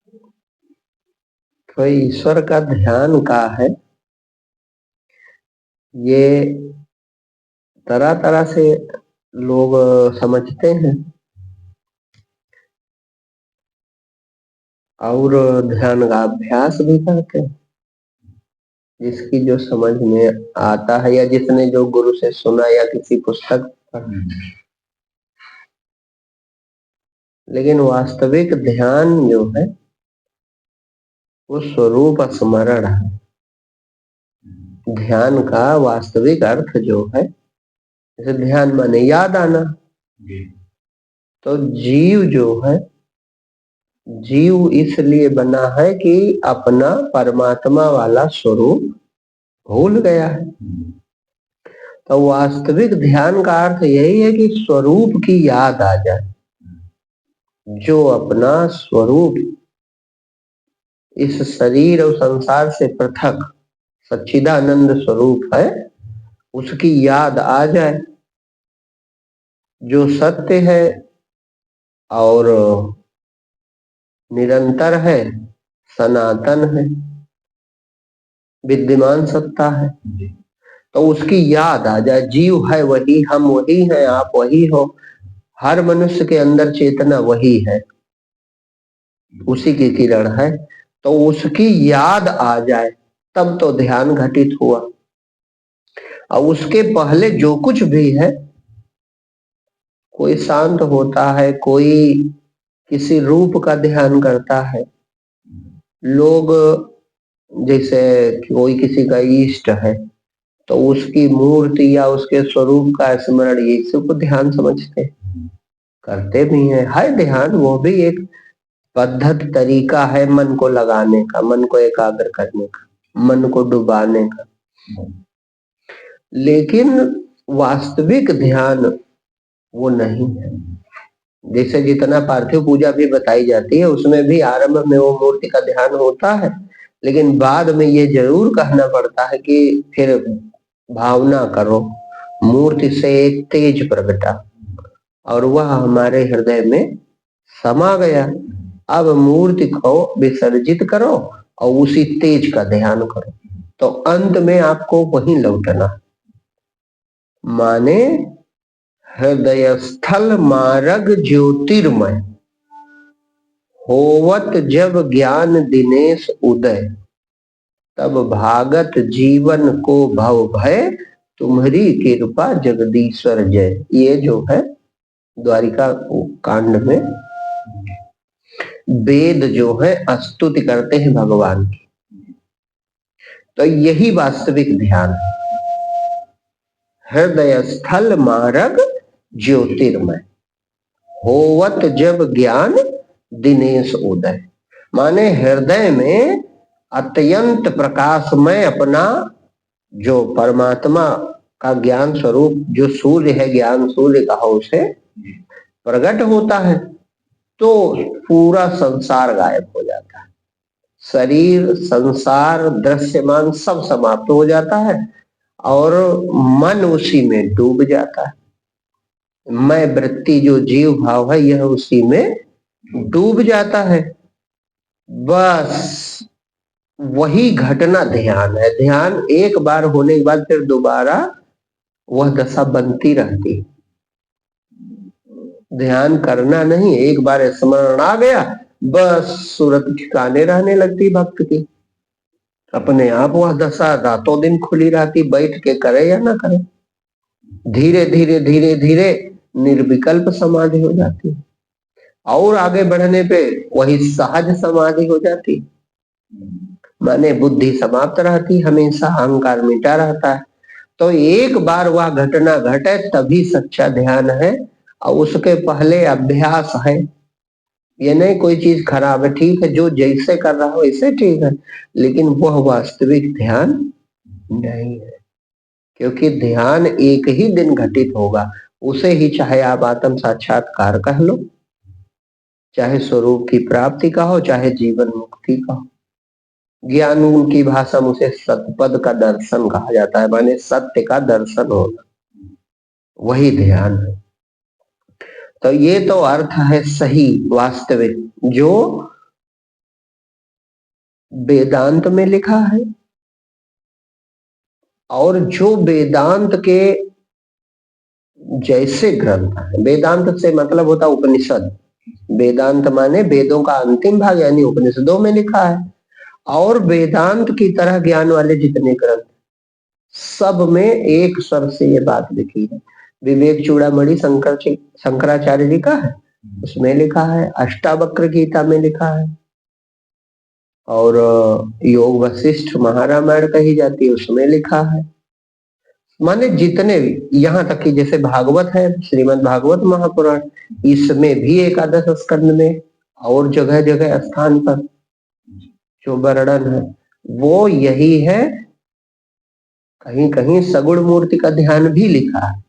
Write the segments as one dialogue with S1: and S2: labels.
S1: तो ईश्वर का ध्यान का है, ये तरह तरह से लोग समझते हैं और ध्यान का अभ्यास भी करते हैं। जिसकी जो समझ में आता है या जिसने जो गुरु से सुना या किसी पुस्तक पढ़ा। लेकिन वास्तविक ध्यान जो है वो स्वरूप स्मरण है। ध्यान का वास्तविक अर्थ जो है, जैसे ध्यान माने याद आना, तो जीव जो है, जीव इसलिए बना है कि अपना परमात्मा वाला स्वरूप भूल गया है। तो वास्तविक ध्यान का अर्थ यही है कि स्वरूप की याद आ जाए। जो अपना स्वरूप इस शरीर और संसार से पृथक सच्चिदानंद स्वरूप है, उसकी याद आ जाए। जो सत्य है और निरंतर है, सनातन है, विद्यमान सत्ता है, तो उसकी याद आ जाए। जीव है वही, हम वही हैं, आप वही हो, हर मनुष्य के अंदर चेतना वही है, उसी की किरण है। तो उसकी याद आ जाए तब तो ध्यान घटित हुआ। और उसके पहले जो कुछ भी है, कोई शांत होता है, कोई किसी रूप का ध्यान करता है, लोग जैसे कोई किसी का इष्ट है तो उसकी मूर्ति या उसके स्वरूप का स्मरण, ये सबको ध्यान समझते करते भी हैं। है ध्यान, वो भी एक पद्धत तरीका है मन को लगाने का, मन को एकाग्र करने का, मन को डुबाने का। लेकिन वास्तविक ध्यान वो नहीं है। जैसे जितना पार्थिव पूजा भी बताई जाती है, उसमें भी आरंभ में वो मूर्ति का ध्यान होता है, लेकिन बाद में ये जरूर कहना पड़ता है कि फिर भावना करो, मूर्ति से एक तेज प्रगटा और वह हमारे हृदय में समा गया। अब मूर्ति को विसर्जित करो और उसी तेज का ध्यान करो, तो अंत में आपको वहीं लौटना। माने हृदय स्थल मार्ग ज्योतिर्मय, होवत जब ज्ञान दिनेश उदय, तब भागत जीवन को भव भय, तुम्हारी कृपा जगदीश्वर जय। ये जो है द्वारिका कांड में वेद जो है स्तुति करते हैं भगवान की। तो यही वास्तविक ध्यान है। हृदय स्थल मार्ग ज्योतिर्मय, होवत जब ज्ञान दिनेश उदय। माने हृदय में अत्यंत प्रकाशमय अपना जो परमात्मा का ज्ञान स्वरूप, जो सूर्य है, ज्ञान सूर्य कहा उसे, प्रकट होता है तो पूरा संसार गायब हो जाता है। शरीर, संसार, दृश्यमान सब समाप्त हो जाता है और मन उसी में डूब जाता है। मैं वृत्ति जो जीव भाव है, यह उसी में डूब जाता है। बस वही घटना ध्यान है। ध्यान एक बार होने के बाद फिर दोबारा वह दशा बनती रहती। ध्यान करना नहीं, एक बार स्मरण आ गया, बस सूरत ठिकाने रहने लगती भक्त की। अपने आप वह दशा रातों दिन खुली रहती, बैठ के करे या ना करे। धीरे धीरे धीरे धीरे निर्विकल्प समाधि हो जाती है और आगे बढ़ने पे वही सहज समाधि हो जाती। माने बुद्धि समाप्त रहती, हमेशा अहंकार मिटा रहता है। तो एक बार वह घटना घटे तभी सच्चा ध्यान है, और उसके पहले अभ्यास है। ये नहीं कोई चीज खराब है, ठीक है, जो जैसे कर रहा हो वैसे ठीक है, लेकिन वह वास्तविक ध्यान नहीं है। क्योंकि ध्यान एक ही दिन घटित होगा, उसे ही चाहे आप आत्म साक्षात्कार कह लो, चाहे स्वरूप की प्राप्ति का हो, चाहे जीवन मुक्ति का हो। ज्ञान की भाषा में उसे सतपद का दर्शन कहा जाता है, माने सत्य का दर्शन होना, वही ध्यान है। तो ये तो अर्थ है सही वास्तविक, जो वेदांत में लिखा है। और जो वेदांत के जैसे ग्रंथ है, वेदांत से मतलब होता उपनिषद, वेदांत माने वेदों का अंतिम भाग, यानी उपनिषदों में लिखा है। और वेदांत की तरह ज्ञान वाले जितने ग्रंथ, सब में एक स्वर से ये बात लिखी है। विवेक चूड़ामणि शंकराचार्य जी का है, उसमें लिखा है। अष्टावक्र गीता में लिखा है। और योग वशिष्ठ महारामायण कही जाती है, उसमें लिखा है। माने जितने भी, यहाँ तक कि जैसे भागवत है, श्रीमद् भागवत महापुराण, इसमें भी एकादश स्कंद में और जगह जगह स्थान पर जो वर्णन है वो यही है। कहीं कहीं सगुण मूर्ति का ध्यान भी लिखा है,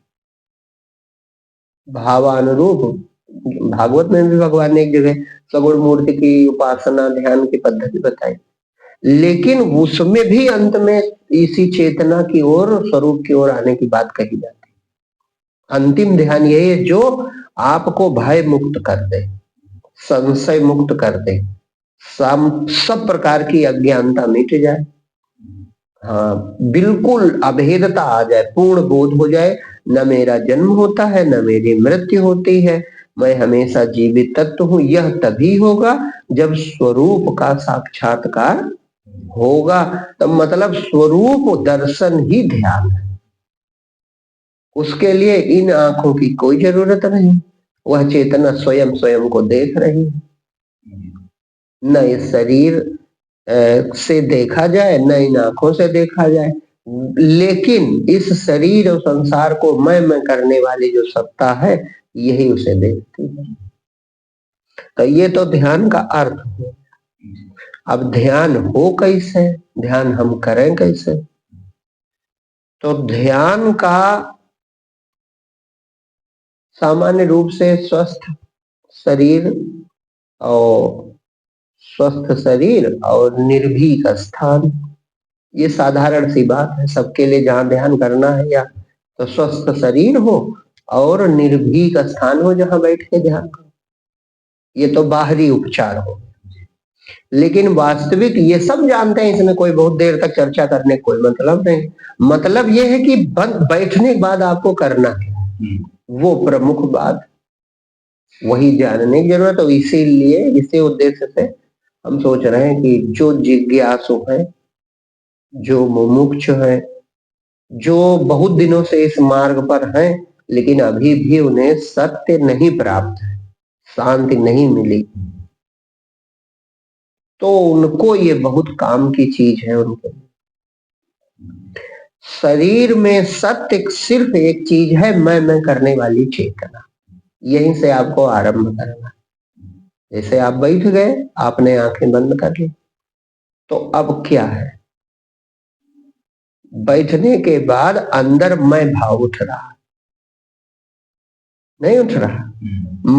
S1: भावानुरूप। भागवत में भी भगवान ने एक जगह सगुण मूर्ति की उपासना ध्यान की पद्धति बताई, लेकिन उसमें भी अंत में इसी चेतना की ओर, स्वरूप की ओर आने की बात कही जाती है। अंतिम ध्यान यही है जो आपको भय मुक्त कर दे, संशय मुक्त कर दे, सब प्रकार की अज्ञानता मिट जाए, हाँ बिल्कुल अभेदता आ जाए, पूर्ण बोध हो जाए। न मेरा जन्म होता है, न मेरी मृत्यु होती है, मैं हमेशा जीवित तत्व हूं। यह तभी होगा जब स्वरूप का साक्षात्कार होगा। तो मतलब स्वरूप दर्शन ही ध्यान है। उसके लिए इन आंखों की कोई जरूरत नहीं, वह चेतना स्वयं स्वयं को देख रही है। न इस शरीर से देखा जाए, न इन आंखों से देखा जाए, लेकिन इस शरीर और संसार को मैं करने वाली जो सत्ता है, यही उसे देखती है। तो ये तो ध्यान का अर्थ है। अब ध्यान हो कैसे, ध्यान हम करें कैसे? तो ध्यान का सामान्य रूप से स्वस्थ शरीर और स्वस्थ शरीर और निर्भीक स्थान, ये साधारण सी बात है सबके लिए। जहां ध्यान करना है या तो स्वस्थ शरीर हो और निर्भीक स्थान हो जहां बैठ के ध्यान करो, ये तो बाहरी उपचार हो। लेकिन वास्तविक ये सब जानते हैं, इसमें कोई बहुत देर तक चर्चा करने कोई मतलब नहीं। मतलब ये है कि बैठने के बाद आपको करना है, वो प्रमुख बात, वही जानने की जरूरत है। इसीलिए इसी उद्देश्य से हम सोच रहे हैं कि जो जिज्ञासु है, जो मुमुक्षु है, जो बहुत दिनों से इस मार्ग पर हैं, लेकिन अभी भी उन्हें सत्य नहीं प्राप्त है, शांति नहीं मिली, तो उनको ये बहुत काम की चीज है। उनको शरीर में सत्य सिर्फ एक चीज है, मैं करने वाली चेतना। यहीं से आपको आरंभ करना। जैसे आप बैठ गए, आपने आंखें बंद कर ली, तो अब क्या है? बैठने के बाद अंदर मैं भाव उठ रहा, नहीं उठ रहा?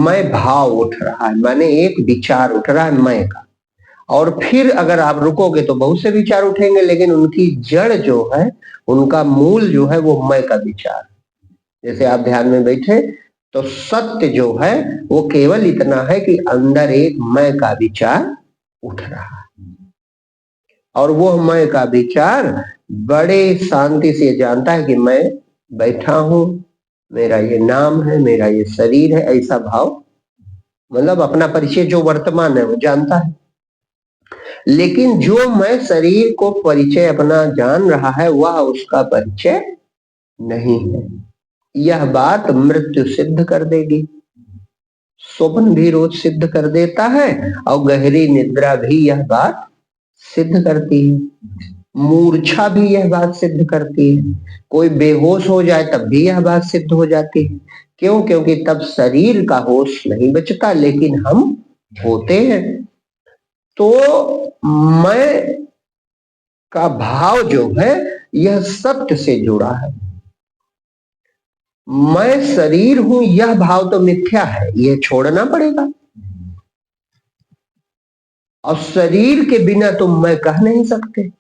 S1: मैं भाव उठ रहा है, माने एक विचार उठ रहा है मैं का। और फिर अगर आप रुकोगे तो बहुत से विचार उठेंगे, लेकिन उनकी जड़ जो है, उनका मूल जो है, वो मैं का विचार। जैसे आप ध्यान में बैठे तो सत्य जो है वो केवल इतना है कि अंदर एक मैं का विचार उठ रहा है, और वो मैं का विचार बड़े शांति से जानता है कि मैं बैठा हूं, मेरा ये नाम है, मेरा ये शरीर है, ऐसा भाव, मतलब अपना परिचय जो वर्तमान है वो जानता है। लेकिन जो मैं शरीर को परिचय अपना जान रहा है, वह उसका परिचय नहीं है। यह बात मृत्यु सिद्ध कर देगी, स्वप्न भी रोज सिद्ध कर देता है, और गहरी निद्रा भी यह बात सिद्ध करती है, मूर्छा भी यह बात सिद्ध करती है, कोई बेहोश हो जाए तब भी यह बात सिद्ध हो जाती है। क्यों? क्योंकि तब शरीर का होश नहीं बचता, लेकिन हम होते हैं। तो मैं का भाव जो है यह सत्य से जुड़ा है। मैं शरीर हूं, यह भाव तो मिथ्या है, यह छोड़ना पड़ेगा। और शरीर के बिना तो मैं कह नहीं सकते।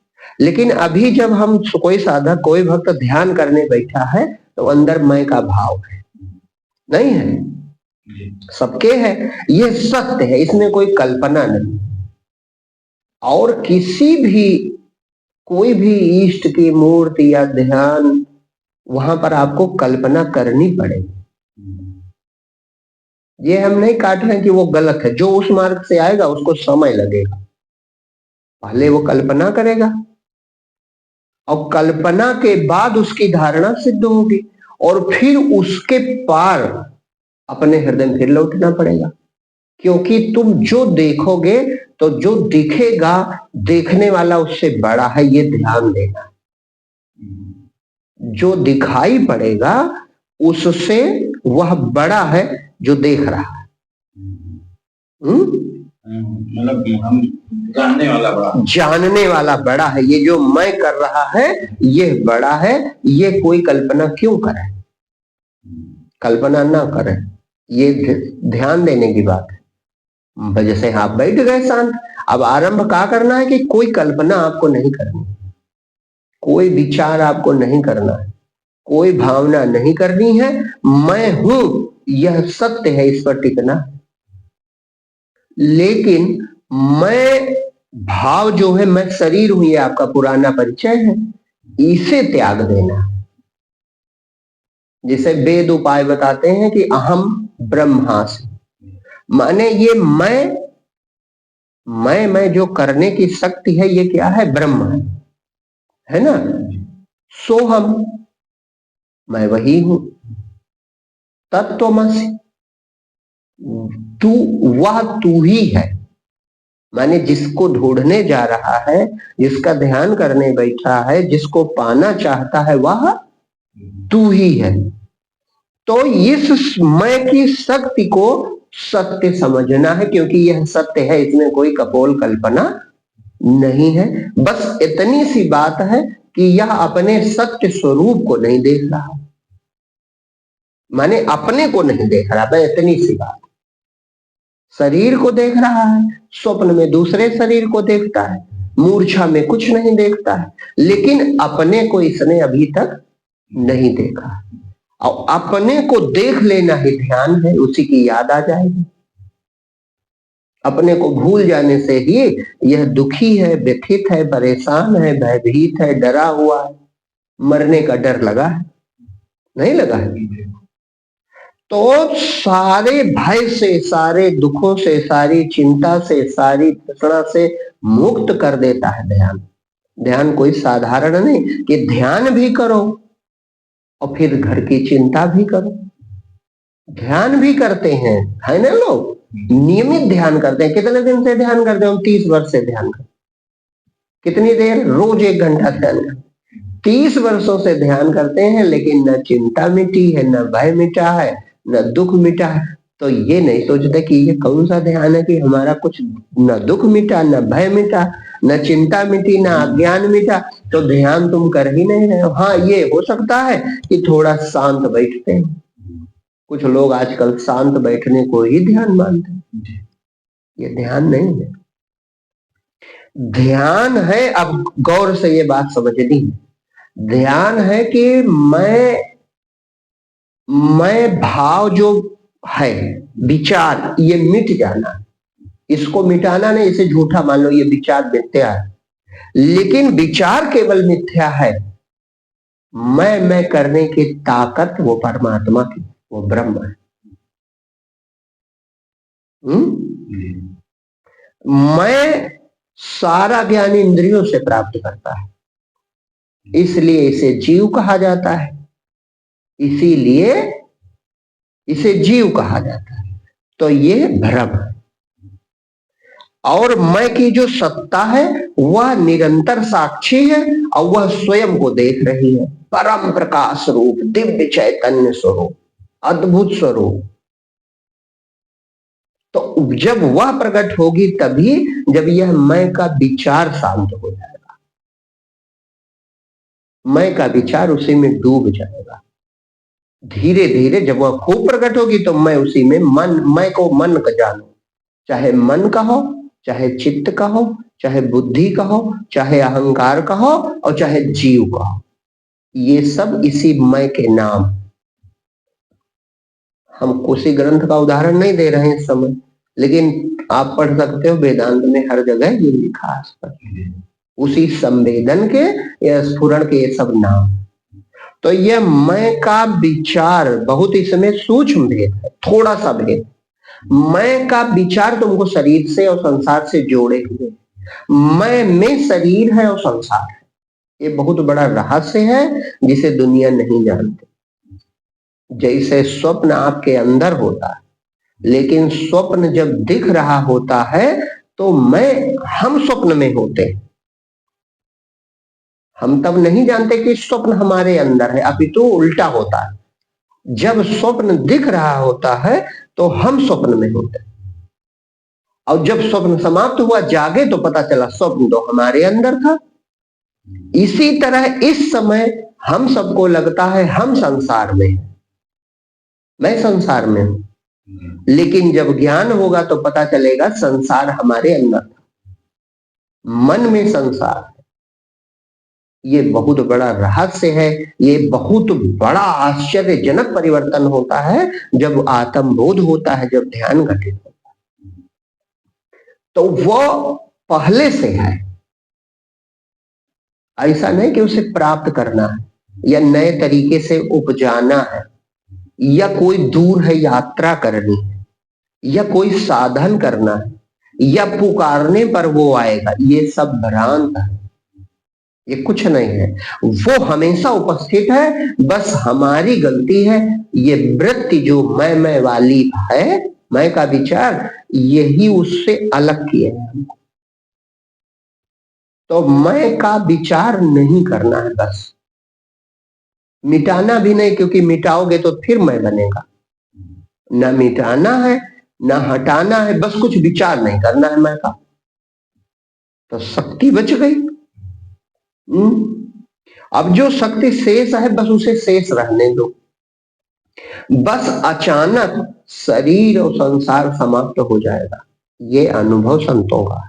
S1: लेकिन अभी जब हम कोई साधक, कोई भक्त ध्यान करने बैठा है, तो अंदर मैं का भाव है, नहीं है? सबके है, ये सत्य है, इसमें कोई कल्पना नहीं। और किसी भी कोई भी इष्ट की मूर्ति या ध्यान, वहां पर आपको कल्पना करनी पड़ेगी। ये हम नहीं काट रहे हैं कि वो गलत है, जो उस मार्ग से आएगा उसको समय लगेगा, पहले वो कल्पना करेगा और कल्पना के बाद उसकी धारणा सिद्ध होगी और फिर उसके पार अपने हृदय में फिर लौटना पड़ेगा। क्योंकि तुम जो देखोगे तो जो दिखेगा देखने वाला उससे बड़ा है, ये ध्यान देना। जो दिखाई पड़ेगा उससे वह बड़ा है जो देख रहा है।
S2: मतलब हम
S1: जानने वाला बड़ा है। ये जो मैं कर रहा है ये बड़ा है, ये कोई कल्पना क्यों करे, कल्पना ना करे, ये ध्यान देने की बात है। जैसे आप बैठ गए शांत, अब आरंभ क्या करना है कि कोई कल्पना आपको नहीं करनी, कोई विचार आपको नहीं करना है, कोई भावना नहीं करनी है। मैं हूं यह सत्य है, इस पर टिकना। लेकिन मैं भाव जो है, मैं शरीर हूं, ये आपका पुराना परिचय है, इसे त्याग देना। जिसे वेद उपाय बताते हैं कि अहम ब्रह्मास्मि, माने ये मैं जो करने की शक्ति है ये क्या है, ब्रह्म है ना। सोहम, मैं वही हूं। तत्त्वमसि, तू, वह तू ही है। माने जिसको ढूंढने जा रहा है, जिसका ध्यान करने बैठा है, जिसको पाना चाहता है, वह तू ही है। तो इस मैं की शक्ति को सत्य समझना है, क्योंकि यह सत्य है, इसमें कोई कपोल कल्पना नहीं है। बस इतनी सी बात है कि यह अपने सत्य स्वरूप को नहीं देख रहा, माने अपने को नहीं देख रहा, बस इतनी सी बात। शरीर को देख रहा है, स्वप्न में दूसरे शरीर को देखता है, मूर्छा में कुछ नहीं देखता है, लेकिन अपने को इसने अभी तक नहीं देखा। और अपने को देख लेना ही ध्यान है, उसी की याद आ जाएगी। अपने को भूल जाने से ही यह दुखी है, व्यथित है, परेशान है, भयभीत है, डरा हुआ है। मरने का डर लगा है, नहीं लगा है? तो सारे भय से, सारे दुखों से, सारी चिंता से, सारी तृष्णा से मुक्त कर देता है ध्यान। ध्यान कोई साधारण नहीं कि ध्यान भी करो और फिर घर की चिंता भी करो। ध्यान भी करते हैं, है ना, लोग नियमित ध्यान करते हैं। कितने दिन से ध्यान करते हैं? 30 वर्ष से ध्यान करते। कितनी देर? रोज 1 घंटा ध्यान करते। 30 वर्षों से ध्यान करते हैं, लेकिन न चिंता मिटी है, न भय मिटा है, न दुख मिटा है। तो ये नहीं सोचते कि ये कौन सा ध्यान है कि हमारा कुछ न दुख मिटा, न भय मिटा, न चिंता मिटी, न अज्ञान मिटा, तो ध्यान तुम कर ही नहीं रहे हो। हाँ, ये हो सकता है कि थोड़ा शांत बैठते हैं। कुछ लोग आजकल शांत बैठने को ही ध्यान मानते हैं, ये ध्यान नहीं है। ध्यान है, अब गौर से ये बात समझनी है, ध्यान है कि मैं भाव जो है, विचार, ये मिट जाना। इसको मिटाना नहीं, इसे झूठा मान लो, ये विचार मिथ्या है। लेकिन विचार केवल मिथ्या है, मैं करने की ताकत वो परमात्मा की, वो ब्रह्म है। मैं सारा ज्ञान इंद्रियों से प्राप्त करता है, इसलिए इसे जीव कहा जाता है, इसीलिए इसे जीव कहा जाता है। तो ये भ्रम है। और मैं की जो सत्ता है वह निरंतर साक्षी है और वह स्वयं को देख रही है। परम प्रकाश रूप, दिव्य चैतन्य स्वरूप, अद्भुत स्वरूप। तो जब वह प्रकट होगी तभी, जब यह मैं का विचार शांत हो जाएगा, मैं का विचार उसी में डूब जाएगा। धीरे धीरे जब वह खूब प्रकट होगी तो मैं उसी में मैं को मन का जानो, चाहे मन का हो, चाहे चित्त का हो, चाहे बुद्धि का हो, चाहे अहंकार का हो और चाहे जीव का हो, ये सब इसी मैं के नाम। हम कोसी ग्रंथ का उदाहरण नहीं दे रहे हैं इस समय, लेकिन आप पढ़ सकते हो वेदांत में हर जगह ये लिखा है स्पष्ट। उसी संवेदन के या स्फुरण के ये सब नाम। तो ये मैं का विचार बहुत इसमें सूक्ष्म भेद है, थोड़ा सा भेद। मैं का विचार तुमको शरीर से और संसार से जोड़े हुए, मैं में शरीर है और संसार है। ये बहुत बड़ा रहस्य है जिसे दुनिया नहीं जानती। जैसे स्वप्न आपके अंदर होता है, लेकिन स्वप्न जब दिख रहा होता है तो हम स्वप्न में होते हैं। हम तब नहीं जानते कि स्वप्न हमारे अंदर है, अपितु उल्टा होता है। जब स्वप्न दिख रहा होता है तो हम स्वप्न में होते हैं, और जब स्वप्न समाप्त हुआ, जागे, तो पता चला स्वप्न तो हमारे अंदर था। इसी तरह इस समय हम सबको लगता है हम संसार में हैं, मैं संसार में हूं, लेकिन जब ज्ञान होगा तो पता चलेगा संसार हमारे अंदर था, मन में संसार है। ये बहुत बड़ा रहस्य है। ये बहुत बड़ा आश्चर्यजनक परिवर्तन होता है जब आत्मबोध होता है, जब ध्यान घटित होता है। तो वो पहले से है, ऐसा नहीं कि उसे प्राप्त करना है या नए तरीके से उपजाना है या कोई दूर है यात्रा करनी है या कोई साधन करना है या पुकारने पर वो आएगा। ये सब भ्रांत है, ये कुछ नहीं है। वो हमेशा उपस्थित है, बस हमारी गलती है। ये वृत्ति जो मैं वाली है, मैं का विचार, यही उससे अलग किए है हमको। तो मैं का विचार नहीं करना है, बस मिटाना भी नहीं, क्योंकि मिटाओगे तो फिर मैं बनेगा। ना मिटाना है ना हटाना है, बस कुछ विचार नहीं करना है मैं का, तो शक्ति बच गई। अब जो शक्ति शेष है बस उसे शेष रहने दो। बस अचानक शरीर और संसार समाप्त हो जाएगा, ये अनुभव संतों का है।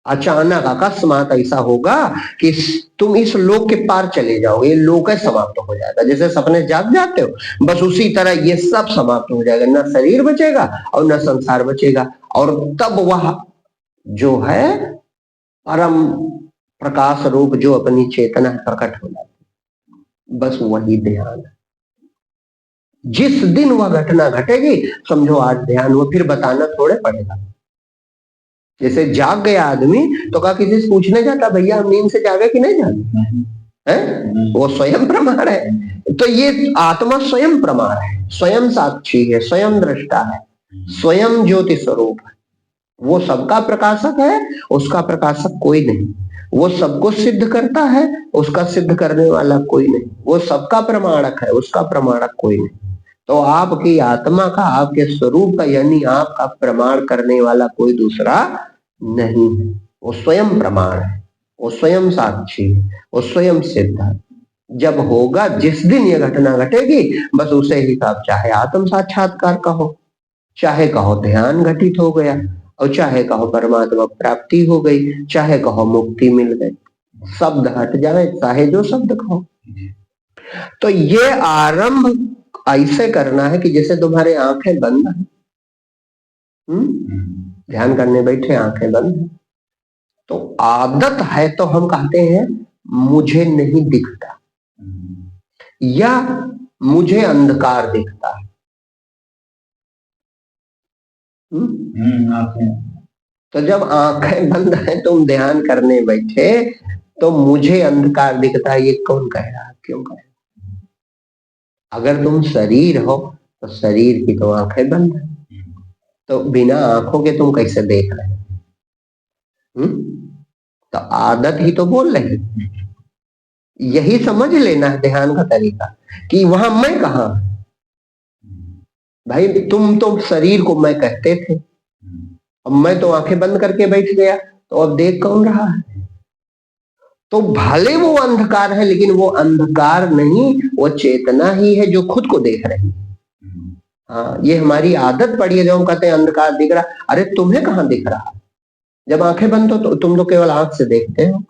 S1: अचानक अकस्मात ऐसा होगा कि तुम इस लोक के पार चले जाओगे, ये लोक समाप्त हो जाएगा। जैसे सपने जाग जाते हो, बस उसी तरह ये सब समाप्त हो जाएगा, ना शरीर बचेगा और ना संसार बचेगा। और तब वह जो है परम प्रकाश रूप जो अपनी चेतना प्रकट हो जाती, बस वही ध्यान है। जिस दिन वह घटना घटेगी, समझो आज ध्यान, वो फिर बताना थोड़े पड़ेगा। जैसे जाग गया आदमी तो क्या किसी से पूछने जाता, भैया हम नींद से जागे कि नहीं जागे? है वो स्वयं प्रमाण है। तो ये आत्मा स्वयं प्रमाण है, स्वयं साक्षी है, स्वयं दृष्टा है, स्वयं ज्योति स्वरूप है। वो सबका प्रकाशक है, उसका प्रकाशक कोई नहीं। वो सबको सिद्ध करता है, उसका सिद्ध करने वाला कोई नहीं। वो सबका प्रमाणक है, उसका प्रमाणक कोई नहीं। तो आपकी आत्मा का, आपके स्वरूप का, यानी आपका प्रमाण करने वाला कोई दूसरा नहीं है। वो स्वयं प्रमाण है, वो स्वयं साक्षी है, वो स्वयं सिद्ध है। जब होगा, जिस दिन ये घटना घटेगी, बस उसे ही आप चाहे आत्म साक्षात्कार कहो, चाहे कहो ध्यान घटित हो गया, और चाहे कहो परमात्मा प्राप्ति हो गई, चाहे कहो मुक्ति मिल गई, शब्द हट जाए, चाहे जो शब्द कहो। तो ये आरंभ ऐसे करना है कि जैसे तुम्हारे आंखें बंद है, ध्यान करने बैठे आंखें बंद है, तो आदत है तो हम कहते हैं मुझे नहीं दिखता या मुझे अंधकार दिखता है। तो जब आंखें बंद है, तुम ध्यान करने बैठे, तो मुझे अंधकार दिखता है, ये कौन कह रहा है, क्यों कह रहा है? अगर तुम शरीर हो तो शरीर की तो आंखें बंद है, तो बिना आंखों के तुम कैसे देख रहे हो? तो आदत ही तो बोल रही। यही समझ लेना है ध्यान का तरीका, कि वहां मैं कहा। भाई तुम तो शरीर को मैं कहते थे, अब मैं तो आंखें बंद करके बैठ गया, तो अब देख कौन रहा है? तो भले वो अंधकार है, लेकिन वो अंधकार नहीं, वो चेतना ही है जो खुद को देख रही है। हाँ, ये हमारी आदत पड़ी है, जो हम कहते हैं अंधकार दिख रहा। अरे तुम्हें कहाँ दिख रहा? जब आंखें बंद हो तो तुम तो केवल आंख से देखते हो,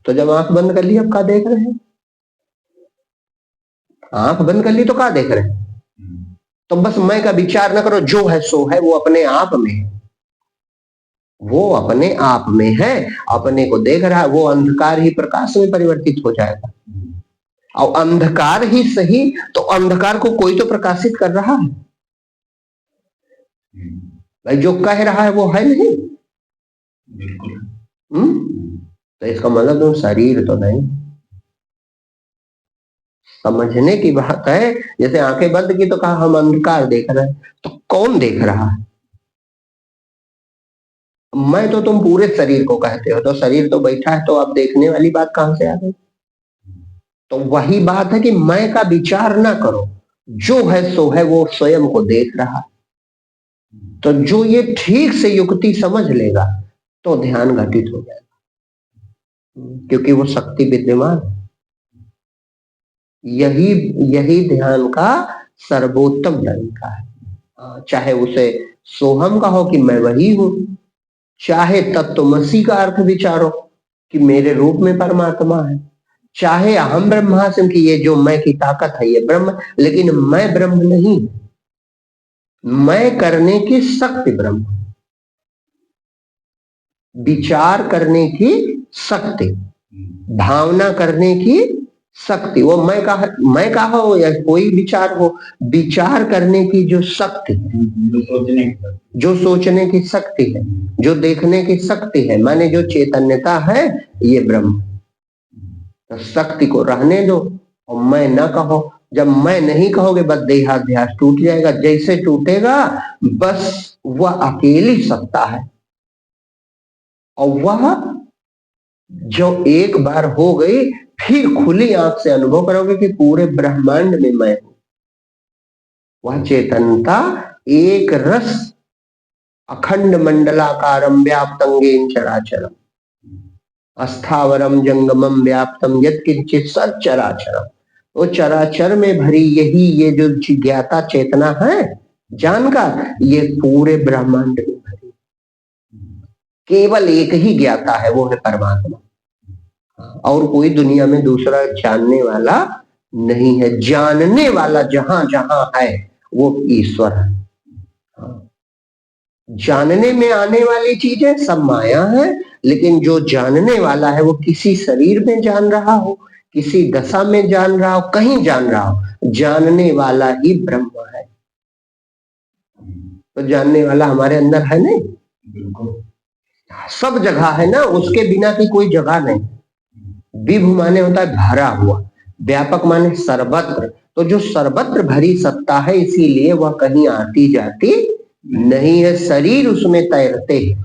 S1: तो जब आंख बंद कर ली, अब क्या देख रहे हैं? आंख बंद कर ली तो क्या देख रहे हैं? तो बस मैं का विचार न करो, जो है सो है, वो अपने आप में है, वो अपने आप में है, अपने को देख रहा है। वो अंधकार ही प्रकाश में परिवर्तित हो जाएगा, और अंधकार ही सही तो अंधकार को कोई तो प्रकाशित कर रहा है भाई, जो कह रहा है वो है नहीं।
S2: बिल्कुल।
S1: तो इसका मतलब तुम शरीर तो नहीं। समझने की बात है। जैसे आंखें बंद की तो कहा हम अंधकार देख रहे हैं, तो कौन देख रहा है? मैं तो तुम पूरे शरीर को कहते हो, तो शरीर तो बैठा है, तो अब देखने वाली बात कहां से आ गई? तो वही बात है कि मैं का विचार ना करो, जो है सो है, वो स्वयं को देख रहा है। तो जो ये ठीक से युक्ति समझ लेगा तो ध्यान घटित हो जाएगा, क्योंकि वो शक्ति विद्यमान है। यही यही ध्यान का सर्वोत्तम तरीका है। चाहे उसे सोहम का हो कि मैं वही हूं, चाहे तत्वमसी का अर्थ विचारो कि मेरे रूप में परमात्मा है, चाहे अहम ब्रह्मास्मि की ये जो मैं की ताकत है ये ब्रह्म, लेकिन मैं ब्रह्म नहीं, मैं करने की शक्ति ब्रह्म, विचार करने की शक्ति, भावना करने की शक्ति, वो मैं कहा हो या कोई विचार हो, विचार करने की जो शक्ति, जो सोचने की शक्ति है, जो देखने की शक्ति है, माने जो चैतन्यता है, ये ब्रह्म। तो शक्ति को रहने दो और मैं न कहो। जब मैं नहीं कहोगे बस देहाध्यास टूट जाएगा, जैसे टूटेगा बस वह अकेली सत्ता है, और वह जो एक बार हो गई फिर खुली आंख से अनुभव करोगे कि पूरे ब्रह्मांड में मैं हूं। वह चेतनता एक रस अखंड मंडलाकारम व्याप्तंगेन चराचरम अस्थावरम जंगमम व्याप्तम यत्किंचित सच्चराचरम। वो चराचर में भरी यही ये जो जिज्ञाता चेतना है, जानकार, ये पूरे ब्रह्मांड में भरी, केवल एक ही ज्ञाता है, वो है परमात्मा, और कोई दुनिया में दूसरा जानने वाला नहीं है। जानने वाला जहां जहां है वो ईश्वर है। जानने में आने वाली चीजें सब माया है, लेकिन जो जानने वाला है वो किसी शरीर में जान रहा हो, किसी दशा में जान रहा हो, कहीं जान रहा हो, जानने वाला ही ब्रह्म है। तो जानने वाला हमारे अंदर है नहीं, सब जगह है ना, उसके बिना की कोई जगह नहीं। विभु माने होता है भरा हुआ, व्यापक माने सर्वत्र। तो जो सर्वत्र भरी सत्ता है, इसीलिए वह कहीं आती जाती नहीं है। शरीर उसमें तैरते हैं,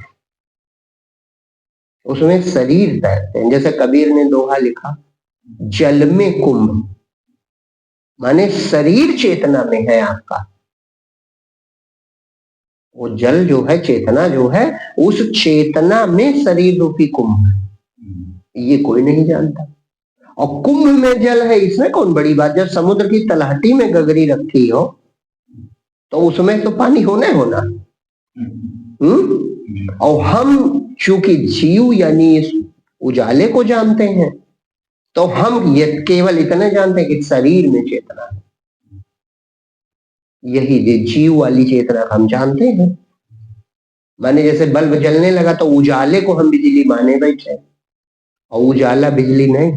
S1: उसमें शरीर तैरते हैं। जैसे कबीर ने दोहा लिखा, जल में कुंभ, माने शरीर चेतना में है आपका। वो जल जो है, चेतना जो है, उस चेतना में शरीर रूपी कुंभ है, ये कोई नहीं जानता। और कुंभ में जल है, इसमें कौन बड़ी बात। जब समुद्र की तलहटी में गगरी रखी हो तो उसमें तो पानी होना होना। और हम चूंकि जीव यानी इस उजाले को जानते हैं, तो हम ये केवल इतने जानते हैं कि शरीर में चेतना है, यही जीव वाली चेतना हम जानते हैं। माने जैसे बल्ब जलने लगा तो उजाले को हम बिजली माने बैठे, और उजाला बिजली नहीं।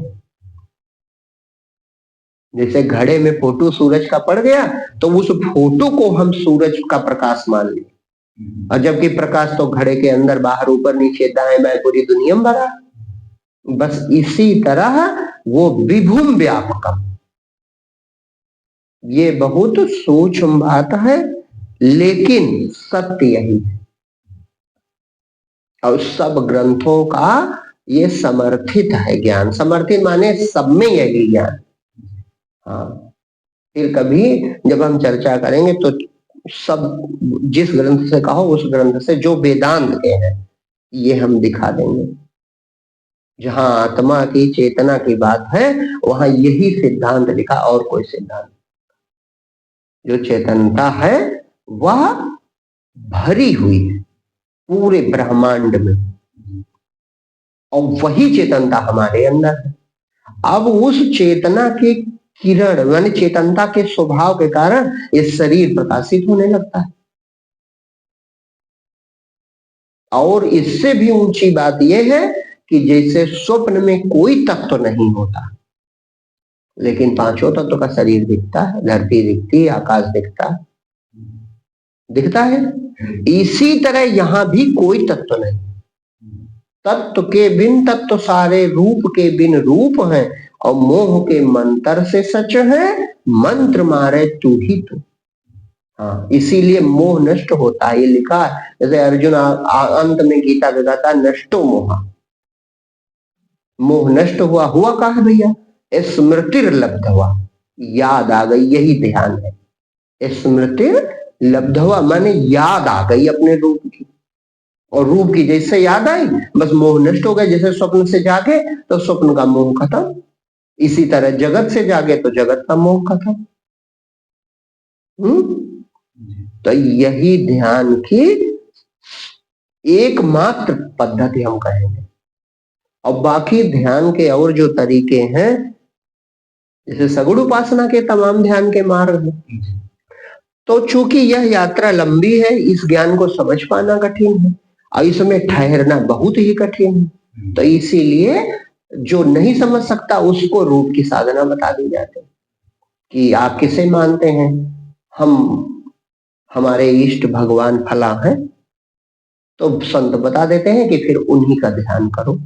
S1: जैसे घड़े में फोटो सूरज का पड़ गया तो उस फोटो को हम सूरज का प्रकाश मान लिए, और जबकि प्रकाश तो घड़े के अंदर बाहर ऊपर नीचे दाएं बाएं पूरी दुनिया में भरा। बस इसी तरह वो विभुम व्यापकम, ये बहुत सूक्ष्म बात है, लेकिन सत्य यही है। और सब ग्रंथों का ये समर्थित है ज्ञान। समर्थित माने सब में यही ज्ञान। हाँ, फिर कभी जब हम चर्चा करेंगे तो सब जिस ग्रंथ से कहो उस ग्रंथ से जो वेदांत के हैं ये हम दिखा देंगे। जहां आत्मा की चेतना की बात है वहां यही सिद्धांत लिखा, और कोई सिद्धांत। जो चेतनता है वह भरी हुई है पूरे ब्रह्मांड में, और वही चेतनता हमारे अंदर है। अब उस चेतना के किरण यानी चेतनता के स्वभाव के कारण ये शरीर प्रकाशित होने लगता है। और इससे भी ऊंची बात यह है कि जैसे स्वप्न में कोई तत्व नहीं होता, लेकिन पांचों तत्व का शरीर दिखता है, धरती दिखती है, आकाश दिखता है, दिखता है। इसी तरह यहां भी कोई तत्व नहीं, तत्व के बिन तत्व सारे, रूप के बिन रूप है, और मोह के मंत्र से सच है, मंत्र मारे तू ही तू। हाँ, इसीलिए मोह नष्ट होता है, ये लिखा है। जैसे अर्जुन अंत में गीता में कहता है नष्टो मोहा, मोह नष्ट हुआ, हुआ कहा है भैया? स्मृतिर लब्ध हुआ, याद आ गई, यही ध्यान है। स्मृतिर लब्ध हुआ माने याद आ गई अपने रूप की, और रूप की जैसे याद आई बस मोह नष्ट हो गया। जैसे स्वप्न से जागे तो स्वप्न का मोह खत्म, इसी तरह जगत से जागे तो जगत का मोह खत्म। तो यही ध्यान की एकमात्र पद्धति हम कहेंगे। और बाकी ध्यान के और जो तरीके हैं, जैसे सगुण उपासना के तमाम ध्यान के मार्ग हैं, तो चूंकि यह यात्रा लंबी है, इस ज्ञान को समझ पाना कठिन है और इसमें ठहरना बहुत ही कठिन है। तो इसीलिए जो नहीं समझ सकता उसको रूप की साधना बता दी जाती है कि आप किसे मानते हैं, हम हमारे इष्ट भगवान फला है, तो संत बता देते हैं कि फिर उन्हीं का ध्यान करो।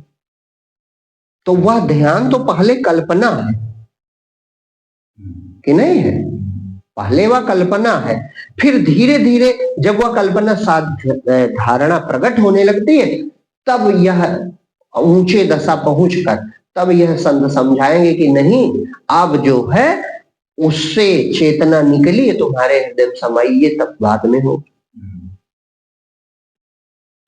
S1: तो वह ध्यान तो पहले कल्पना है कि नहीं है, पहले वह कल्पना है, फिर धीरे धीरे जब वह कल्पना धारणा प्रकट होने लगती है, तब यह ऊंचे दशा पहुंचकर तब यह संत समझाएंगे कि नहीं, अब जो है उससे चेतना निकली है तुम्हारे हृदय में समाई, ये तब बाद में हो।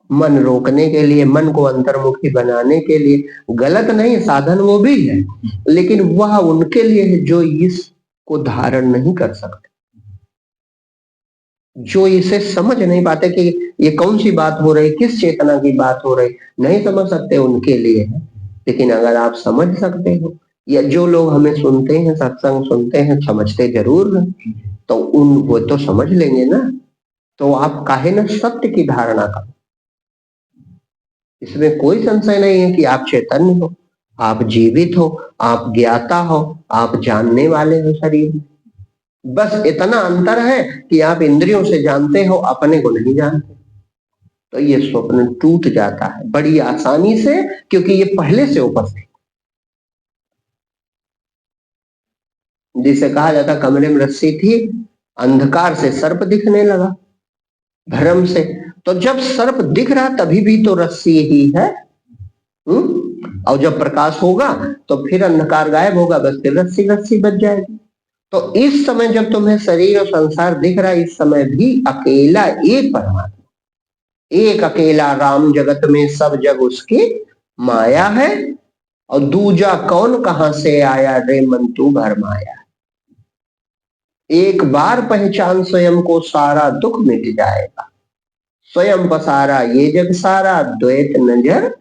S1: मन रोकने के लिए, मन को अंतर्मुखी बनाने के लिए, गलत नहीं साधन वो भी है, लेकिन वह उनके लिए है जो इसको धारण नहीं कर सकते, जो इसे समझ नहीं पाते कि ये कौन सी बात हो रही, किस चेतना की बात हो रही, नहीं समझ सकते, उनके लिए है। लेकिन अगर आप समझ सकते हो, या जो लोग हमें सुनते हैं, सत्संग सुनते हैं, समझते जरूर हैं, तो वो तो समझ लेंगे ना। तो आप काहे न सत्य की धारणा करो, इसमें कोई संशय नहीं है कि आप चैतन्य हो, आप जीवित हो, आप ज्ञाता हो, आप जानने वाले हो शरीर में। बस इतना अंतर है कि आप इंद्रियों से जानते हो, अपने को नहीं जानते। तो ये स्वप्न टूट जाता है बड़ी आसानी से, क्योंकि ये पहले से उपस्थित। जिसे कहा जाता कमरे में रस्सी थी, अंधकार से सर्प दिखने लगा, भ्रम से। तो जब सर्प दिख रहा तभी भी तो रस्सी ही है। और जब प्रकाश होगा तो फिर अंधकार गायब होगा, बस फिर रस्सी रस्सी बच जाएगी। तो इस समय जब तुम्हें शरीर और संसार दिख रहा है, इस समय भी अकेला एक परमात्मा, एक अकेला राम, जगत में सब जग उसकी माया है, और दूजा कौन कहां से आया रे मन तू भरमाया। एक बार पहचान स्वयं को, सारा दुख मिट जाएगा, स्वयं पसारा ये जग सारा, द्वैत नजर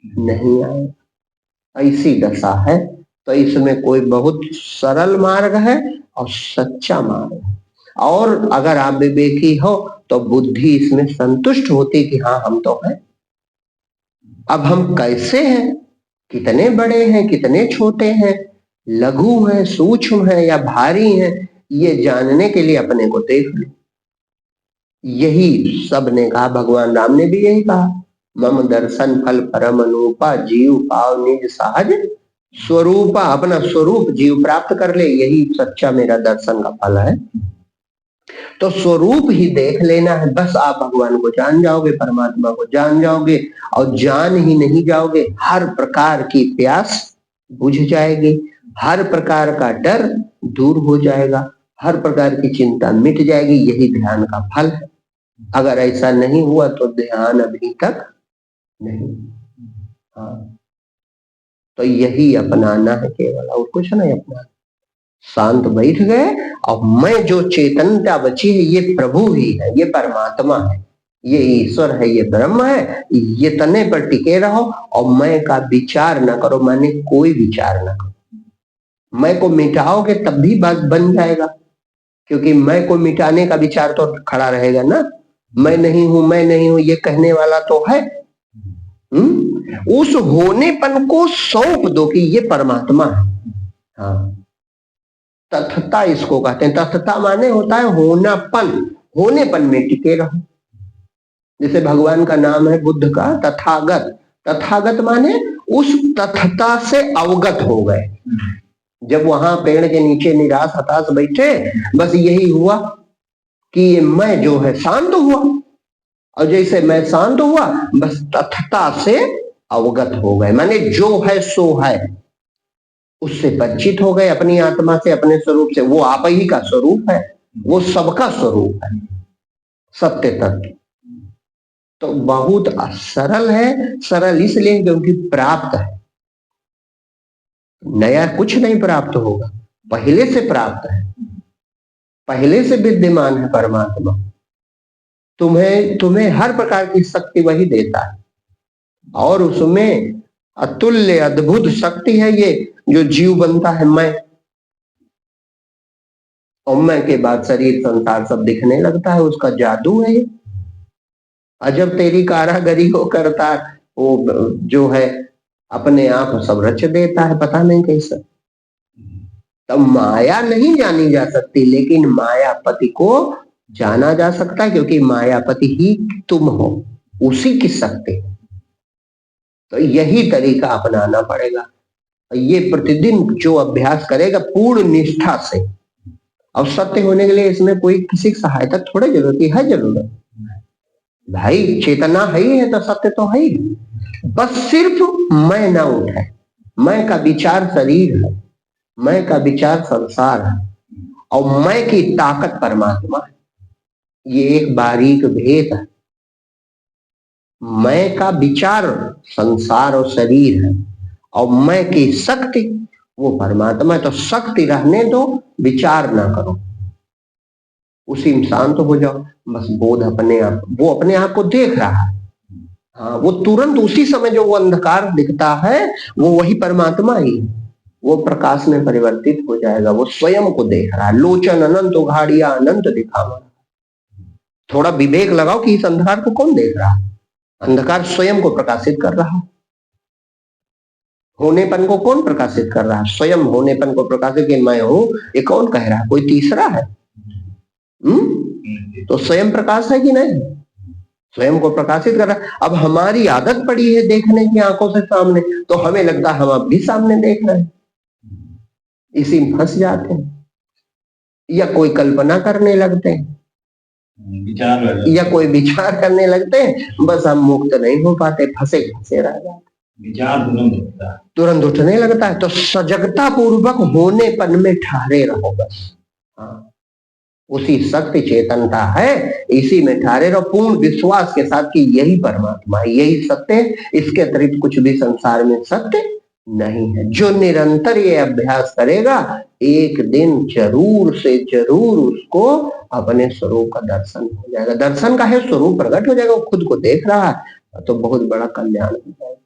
S1: नहीं आएगा। ऐसी दशा है। तो इसमें कोई बहुत सरल मार्ग है और सच्चा मार्ग है, और अगर आप विवेकी हो तो बुद्धि इसमें संतुष्ट होती कि हाँ हम तो हैं। अब हम कैसे हैं, कितने बड़े हैं, कितने छोटे हैं, लघु हैं, सूक्ष्म हैं या भारी हैं, ये जानने के लिए अपने को देख लो। यही सब ने कहा, भगवान राम ने भी यही कहा, मम दर्शन फल परम अनूपा, जीव पाव निज सहज स्वरूपा। अपना स्वरूप जीव प्राप्त कर ले, यही सच्चा मेरा दर्शन का फल है। तो स्वरूप ही देख लेना है, बस आप भगवान को जान जाओगे, परमात्मा को जान जाओगे, और जान ही नहीं जाओगे, हर प्रकार की प्यास बुझ जाएगी, हर प्रकार का डर दूर हो जाएगा, हर प्रकार की चिंता मिट जाएगी। यही ध्यान का फल है। अगर ऐसा नहीं हुआ तो ध्यान अभी तक नहीं। हाँ, तो यही अपनाना है केवल, और कुछ नहीं अपनाना। शांत बैठ गए, और मैं जो चेतनता बची है ये प्रभु ही है, ये परमात्मा है, ये ईश्वर है, ये ब्रह्म है, ये तने पर टिके रहो, और मैं का विचार न करो, माने कोई विचार न करो। मैं को मिटाओगे तब भी बात बन जाएगा, क्योंकि मैं को मिटाने का विचार तो खड़ा रहेगा ना। मैं नहीं हूं ये कहने वाला तो है। उस होनेपन को सौंप दो कि ये परमात्मा है। हाँ, तथता इसको कहते हैं। तथता माने होता है होनापन, होनेपन में टिके रहो। जैसे भगवान का नाम है बुद्ध का तथागत। तथागत माने उस तथता से अवगत हो गए। जब वहां पेड़ के नीचे निराश हताश बैठे, बस यही हुआ कि ये मैं जो है शांत हुआ, और जैसे मैं शांत हुआ बस तथता से अवगत हो गए, माने जो है सो है, उससे परिचित हो गए अपनी आत्मा से, अपने स्वरूप से। वो आप ही का स्वरूप है, वो सबका स्वरूप है, सत्य तत्व। तो बहुत सरल है। सरल इसलिए क्योंकि प्राप्त है, नया कुछ नहीं प्राप्त होगा, पहले से प्राप्त है, पहले से विद्यमान है परमात्मा। तुम्हें हर प्रकार की शक्ति वही देता है, और उसमें अतुल्य अद्भुत शक्ति है ये जो जीव बनता है मैं, और मैं के बाद शरीर संसार सब दिखने लगता है, उसका जादू है ये। अजब तेरी कारागरी को करता है वो, जो है अपने आप सब रच देता है, पता नहीं कैसे। तब माया नहीं जानी जा सकती, लेकिन मायापति को जाना जा सकता है, क्योंकि मायापति ही तुम हो, उसी की शक्ति। तो यही तरीका अपनाना पड़ेगा। ये प्रतिदिन जो अभ्यास करेगा पूर्ण निष्ठा से, और सत्य होने के लिए इसमें कोई किसी की सहायता थोड़ी जरूरत है। जरूरत भाई, चेतना है ही है तो सत्य तो है ही। बस सिर्फ मैं ना उठे, मैं का विचार शरीर है, मैं का विचार संसार है, और मैं की ताकत परमात्मा है। ये एक बारीक भेद है। मैं का विचार संसार और शरीर है, और मैं की शक्ति वो परमात्मा है। तो शक्ति रहने दो, विचार ना करो, उसी में शांत हो जाओ। बस बोध अपने आप, वो अपने आप को देख रहा है। हाँ, वो तुरंत उसी समय जो वो अंधकार दिखता है वो वही परमात्मा ही है, वो प्रकाश में परिवर्तित हो जाएगा। वो स्वयं को देख रहा है। लोचन अनंत उघाड़िया अनंत दिखावा। थोड़ा विवेक लगाओ कि इस अंधकार को कौन देख रहा है। अंधकार स्वयं को प्रकाशित कर रहा है। होनेपन को कौन प्रकाशित कर रहा है? स्वयं होनेपन को प्रकाशित, कि मैं हूं, ये कौन कह रहा है? कोई तीसरा है? तो स्वयं प्रकाश है कि नहीं? स्वयं को प्रकाशित कर रहा है। अब हमारी आदत पड़ी है देखने की आंखों से सामने, तो हमें लगता है हम अब भी सामने देख रहे हैं, इसी में फंस जाते हैं। या कोई कल्पना करने लगते हैं, या कोई विचार करने लगते हैं, बस हम मुक्त नहीं हो पाते, फंसे फंसे रह जाते।
S2: विचार
S1: तुरंत उठने लगता है। तो सजगता पूर्वक होनेपन में ठहरे रहो बस। हाँ, उसी शक्ति चेतनता है, इसी में ठहरे रहो पूर्ण विश्वास के साथ कि यही परमात्मा है, यही सत्य है, इसके अतिरिक्त कुछ भी संसार में सत्य नहीं है। जो निरंतर ये अभ्यास करेगा, एक दिन जरूर से जरूर उसको अपने स्वरूप का दर्शन हो जाएगा। दर्शन का है स्वरूप प्रकट हो जाएगा, वो खुद को देख रहा है, तो बहुत बड़ा कल्याण हो जाएगा।